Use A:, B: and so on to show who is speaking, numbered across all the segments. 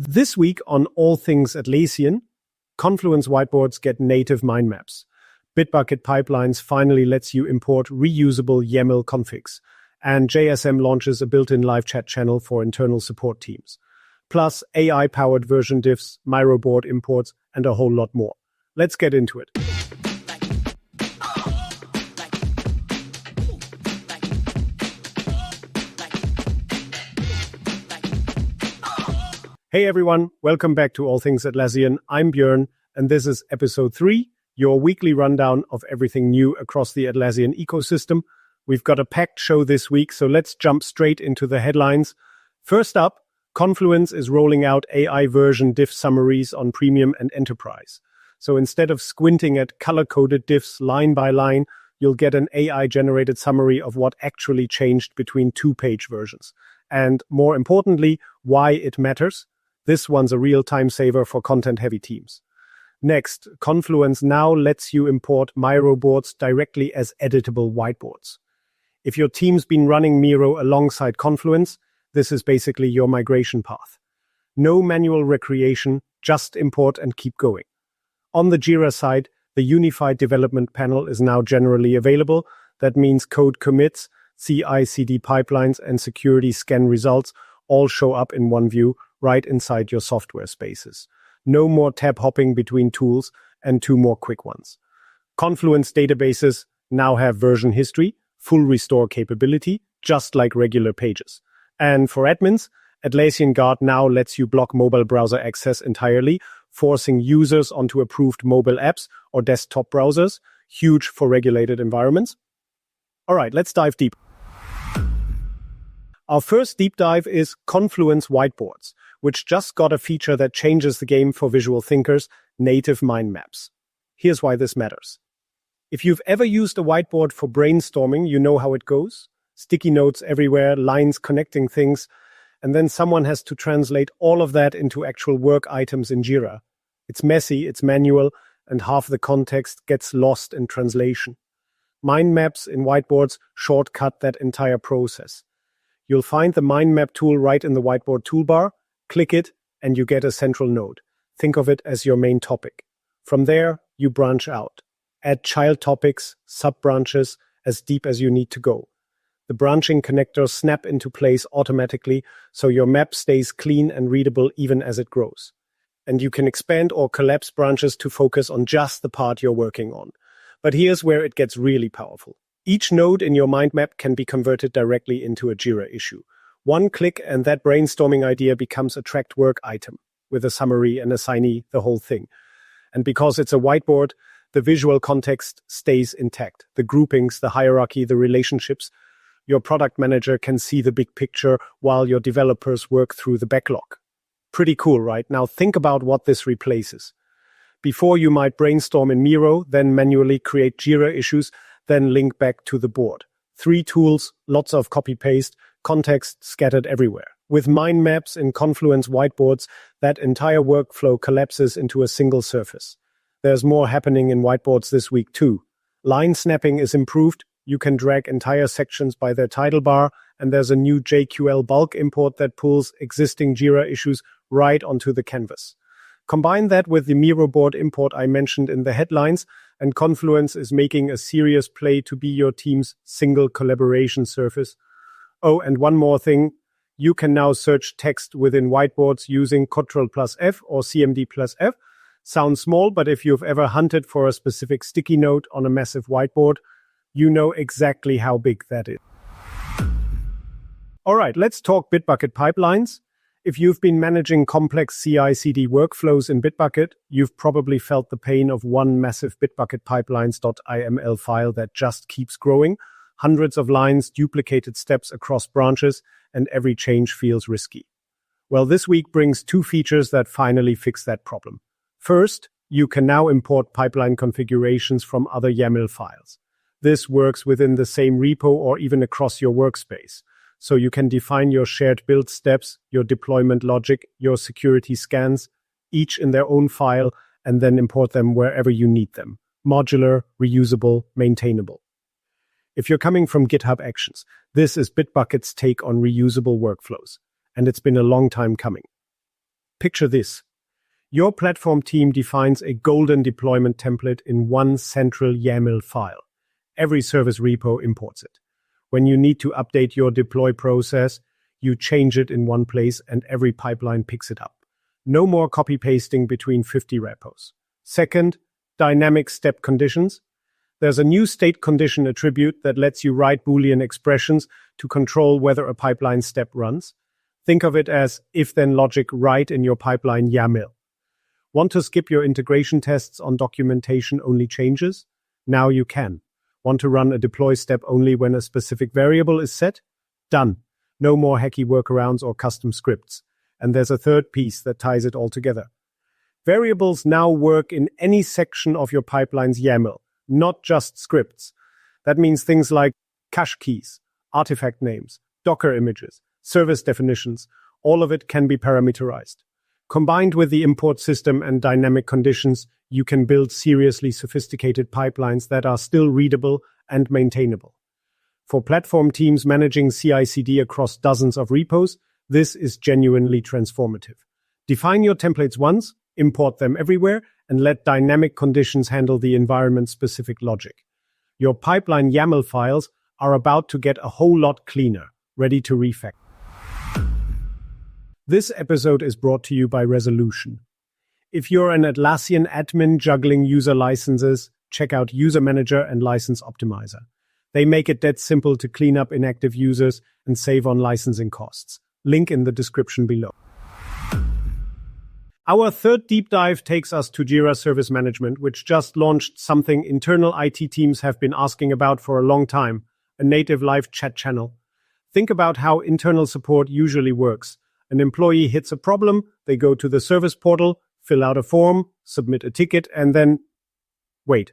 A: This week on All Things Atlassian, Confluence Whiteboards get native mind maps. Bitbucket Pipelines finally lets you import reusable YAML configs. And JSM launches a built-in live chat channel for internal support teams. Plus AI-powered version diffs, Miro Board imports, and a whole lot more. Let's get into it. Hey everyone, welcome back to All Things Atlassian. I'm Björn, and this is episode 3, your weekly rundown of everything new across the Atlassian ecosystem. We've got a packed show this week, so let's jump straight into the headlines. First up, Confluence is rolling out AI version diff summaries on Premium and Enterprise. So instead of squinting at color-coded diffs line by line, you'll get an AI-generated summary of what actually changed between two-page versions. And more importantly, why it matters. This one's a real time saver for content-heavy teams. Next, Confluence now lets you import Miro boards directly as editable whiteboards. If your team's been running Miro alongside Confluence, this is basically your migration path. No manual recreation, just import and keep going. On the Jira side, the Unified Development Panel is now generally available. That means code commits, CI/CD pipelines, and security scan results all show up in one view right inside your software spaces. No more tab hopping between tools, and 2 more quick ones. Confluence databases now have version history, full restore capability, just like regular pages. And for admins, Atlassian Guard now lets you block mobile browser access entirely, forcing users onto approved mobile apps or desktop browsers, huge for regulated environments. All right, let's dive deep. Our first deep dive is Confluence Whiteboards, which just got a feature that changes the game for visual thinkers, native mind maps. Here's why this matters. If you've ever used a whiteboard for brainstorming, you know how it goes. Sticky notes everywhere, lines connecting things, and then someone has to translate all of that into actual work items in Jira. It's messy, it's manual, and half the context gets lost in translation. Mind maps in whiteboards shortcut that entire process. You'll find the mind map tool right in the whiteboard toolbar, click it, and you get a central node. Think of it as your main topic. From there, you branch out. Add child topics, sub-branches, as deep as you need to go. The branching connectors snap into place automatically, so your map stays clean and readable even as it grows. And you can expand or collapse branches to focus on just the part you're working on. But here's where it gets really powerful. Each node in your mind map can be converted directly into a Jira issue. One click and that brainstorming idea becomes a tracked work item, with a summary and assignee, the whole thing. And because it's a whiteboard, the visual context stays intact. The groupings, the hierarchy, the relationships. Your product manager can see the big picture while your developers work through the backlog. Pretty cool, right? Now think about what this replaces. Before you might brainstorm in Miro, then manually create Jira issues, then link back to the board. 3 tools, lots of copy-paste, context scattered everywhere. With mind maps in Confluence Whiteboards, that entire workflow collapses into a single surface. There's more happening in whiteboards this week too. Line snapping is improved. You can drag entire sections by their title bar, and there's a new JQL bulk import that pulls existing Jira issues right onto the canvas. Combine that with the Miro Board Import I mentioned in the headlines, and Confluence is making a serious play to be your team's single collaboration surface. Oh, and one more thing. You can now search text within whiteboards using Ctrl+F or CMD+F. Sounds small, but if you've ever hunted for a specific sticky note on a massive whiteboard, you know exactly how big that is. All right, let's talk Bitbucket Pipelines. If you've been managing complex CI/CD workflows in Bitbucket, you've probably felt the pain of one massive Bitbucket Pipelines.iml file that just keeps growing. Hundreds of lines, duplicated steps across branches, and every change feels risky. Well, this week brings 2 features that finally fix that problem. First, you can now import pipeline configurations from other YAML files. This works within the same repo or even across your workspace. So you can define your shared build steps, your deployment logic, your security scans, each in their own file, and then import them wherever you need them. Modular, reusable, maintainable. If you're coming from GitHub Actions, this is Bitbucket's take on reusable workflows, and it's been a long time coming. Picture this. Your platform team defines a golden deployment template in one central YAML file. Every service repo imports it. When you need to update your deploy process, you change it in one place and every pipeline picks it up. No more copy-pasting between 50 repos. Second, dynamic step conditions. There's a new state condition attribute that lets you write boolean expressions to control whether a pipeline step runs. Think of it as if-then logic right in your pipeline YAML. Want to skip your integration tests on documentation-only changes? Now you can. Want to run a deploy step only when a specific variable is set? Done. No more hacky workarounds or custom scripts. And there's a third piece that ties it all together. Variables now work in any section of your pipeline's YAML, not just scripts. That means things like cache keys, artifact names, Docker images, service definitions. All of it can be parameterized. Combined with the import system and dynamic conditions, you can build seriously sophisticated pipelines that are still readable and maintainable. For platform teams managing CI/CD across dozens of repos, this is genuinely transformative. Define your templates once, import them everywhere, and let dynamic conditions handle the environment-specific logic. Your pipeline YAML files are about to get a whole lot cleaner, ready to refactor. This episode is brought to you by Resolution. If you're an Atlassian admin juggling user licenses, check out User Manager and License Optimizer. They make it dead simple to clean up inactive users and save on licensing costs. Link in the description below. Our third deep dive takes us to Jira Service Management, which just launched something internal IT teams have been asking about for a long time, a native live chat channel. Think about how internal support usually works. An employee hits a problem, they go to the service portal, fill out a form, submit a ticket, and then wait.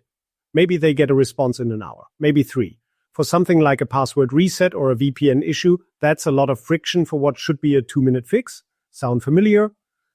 A: Maybe they get a response in an hour, maybe 3. For something like a password reset or a VPN issue, that's a lot of friction for what should be a 2-minute fix. Sound familiar?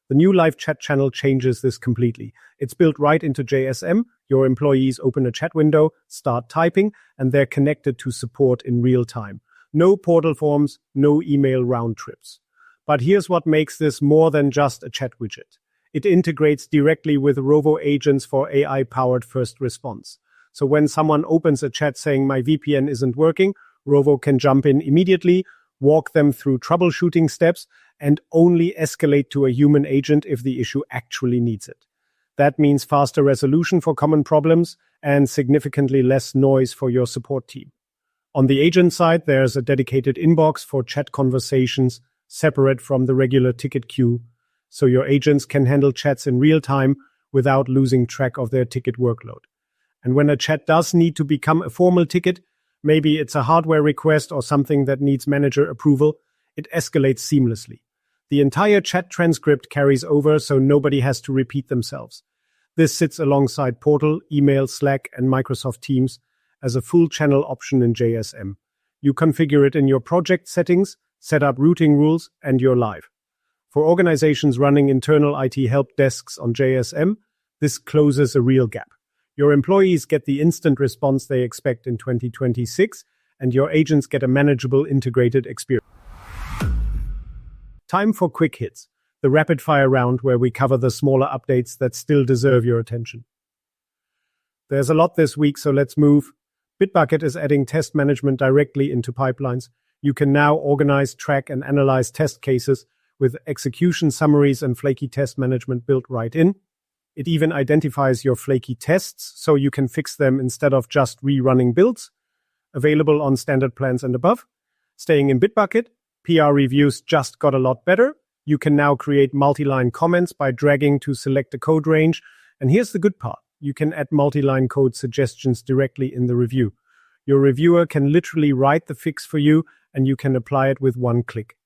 A: The new live chat channel changes this completely. It's built right into JSM. Your employees open a chat window, start typing, and they're connected to support in real time. No portal forms, no email round trips. But here's what makes this more than just a chat widget. It integrates directly with Rovo agents for AI-powered first response. So when someone opens a chat saying my VPN isn't working, Rovo can jump in immediately, walk them through troubleshooting steps, and only escalate to a human agent if the issue actually needs it. That means faster resolution for common problems and significantly less noise for your support team. On the agent side, there's a dedicated inbox for chat conversations separate from the regular ticket queue, so your agents can handle chats in real time without losing track of their ticket workload. And when a chat does need to become a formal ticket, maybe it's a hardware request or something that needs manager approval, it escalates seamlessly. The entire chat transcript carries over so nobody has to repeat themselves. This sits alongside Portal, email, Slack, and Microsoft Teams as a full channel option in JSM. You configure it in your project settings, set up routing rules, and you're live. For organizations running internal IT help desks on JSM, this closes a real gap. Your employees get the instant response they expect in 2026, and your agents get a manageable integrated experience. Time for quick hits, the rapid-fire round where we cover the smaller updates that still deserve your attention. There's a lot this week, so let's move. Bitbucket is adding test management directly into pipelines. You can now organize, track, and analyze test cases with execution summaries and flaky test management built right in. It even identifies your flaky tests so you can fix them instead of just rerunning builds. Available on standard plans and above. Staying in Bitbucket, PR reviews just got a lot better. You can now create multi-line comments by dragging to select a code range. And here's the good part. You can add multi-line code suggestions directly in the review. Your reviewer can literally write the fix for you, and you can apply it with one click.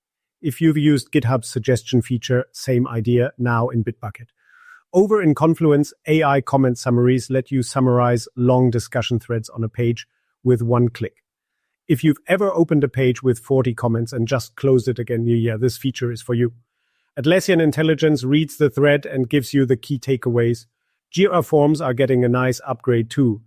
A: If you've used GitHub's suggestion feature, same idea, now in Bitbucket. Over in Confluence, AI comment summaries let you summarize long discussion threads on a page with one click. If you've ever opened a page with 40 comments and just closed it again, yeah, this feature is for you. Atlassian Intelligence reads the thread and gives you the key takeaways. Jira forms are getting a nice upgrade too.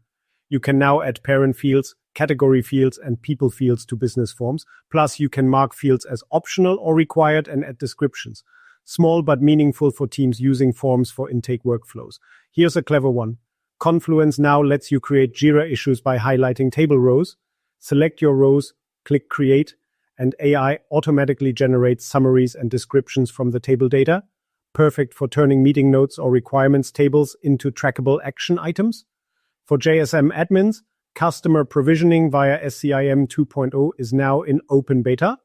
A: You can now add parent fields, category fields, and people fields to business forms. Plus, you can mark fields as optional or required and add descriptions. Small but meaningful for teams using forms for intake workflows. Here's a clever one. Confluence now lets you create Jira issues by highlighting table rows. Select your rows, click Create, and AI automatically generates summaries and descriptions from the table data. Perfect for turning meeting notes or requirements tables into trackable action items. For JSM admins, customer provisioning via SCIM 2.0 is now in open beta.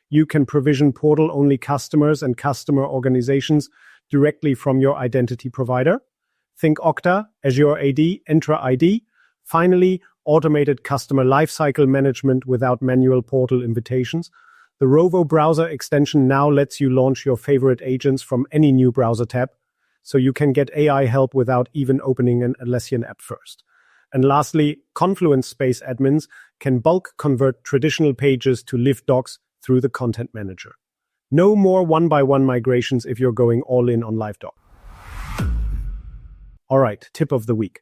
A: You can provision portal-only customers and customer organizations directly from your identity provider. Think Okta, Azure AD, Entra ID. Finally, automated customer lifecycle management without manual portal invitations. The Rovo browser extension now lets you launch your favorite agents from any new browser tab, so you can get AI help without even opening an Atlassian app first. And lastly, Confluence Space admins can bulk convert traditional pages to live docs through the Content Manager. No more one-by-one migrations if you're going all in on LiveDoc. All right, tip of the week.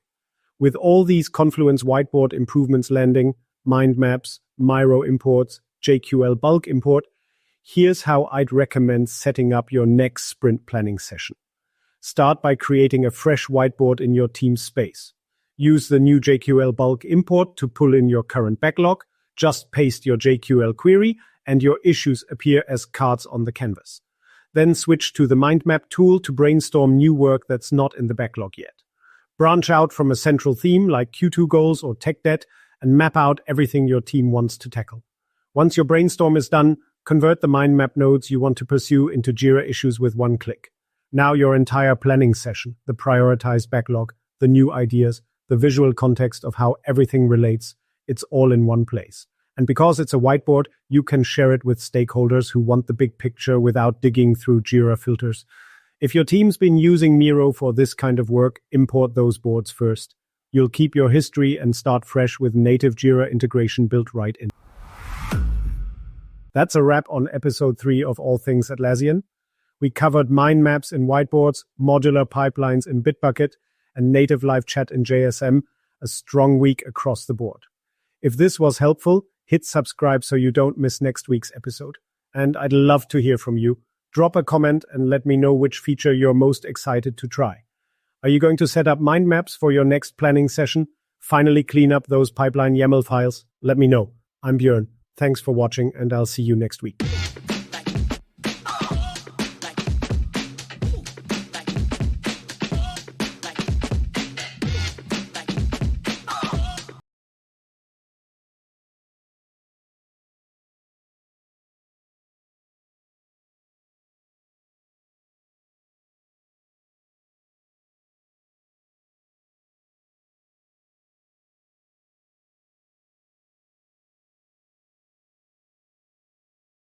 A: With all these Confluence Whiteboard improvements landing, mind maps, Miro imports, JQL bulk import, here's how I'd recommend setting up your next sprint planning session. Start by creating a fresh whiteboard in your team's space. Use the new JQL bulk import to pull in your current backlog. Just paste your JQL query and your issues appear as cards on the canvas. Then switch to the mind map tool to brainstorm new work that's not in the backlog yet. Branch out from a central theme like Q2 goals or tech debt and map out everything your team wants to tackle. Once your brainstorm is done, convert the mind map nodes you want to pursue into Jira issues with one click. Now your entire planning session, the prioritized backlog, the new ideas, the visual context of how everything relates, it's all in one place. And because it's a whiteboard, you can share it with stakeholders who want the big picture without digging through Jira filters. If your team's been using Miro for this kind of work, import those boards first. You'll keep your history and start fresh with native Jira integration built right in. That's a wrap on episode 3 of All Things Atlassian. We covered mind maps in whiteboards, modular pipelines in Bitbucket, and native live chat in JSM, a strong week across the board. If this was helpful, hit subscribe so you don't miss next week's episode. And I'd love to hear from you. Drop a comment and let me know which feature you're most excited to try. Are you going to set up mind maps for your next planning session? Finally clean up those pipeline YAML files? Let me know. I'm Björn. Thanks for watching, and I'll see you next week.